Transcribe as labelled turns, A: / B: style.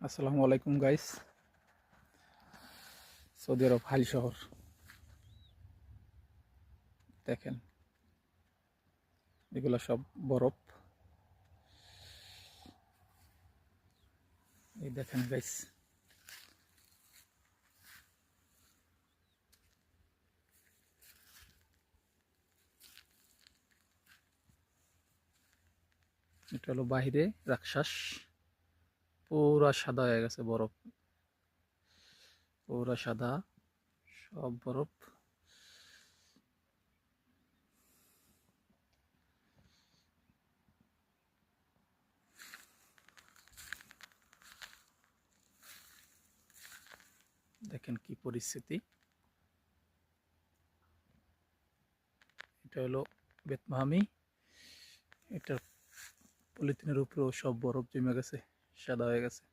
A: আসসালামু আলাইকুম guys. Saudi আরব হাইল শহর দেখেন, এগুলো সব বরফ। এই দেখেন গাইস, এটা হলো বাহিরে রাক্ষস, পুরা সাদা হয়ে গেছে বরফ, পুরা সাদা, সব বরফ। দেখেন কি পরিস্থিতি। এটা হলো বেতমাহামি। এটা পলিথিনের উপরেও সব বরফ জমে গেছে, সাদা হয়ে গেছে।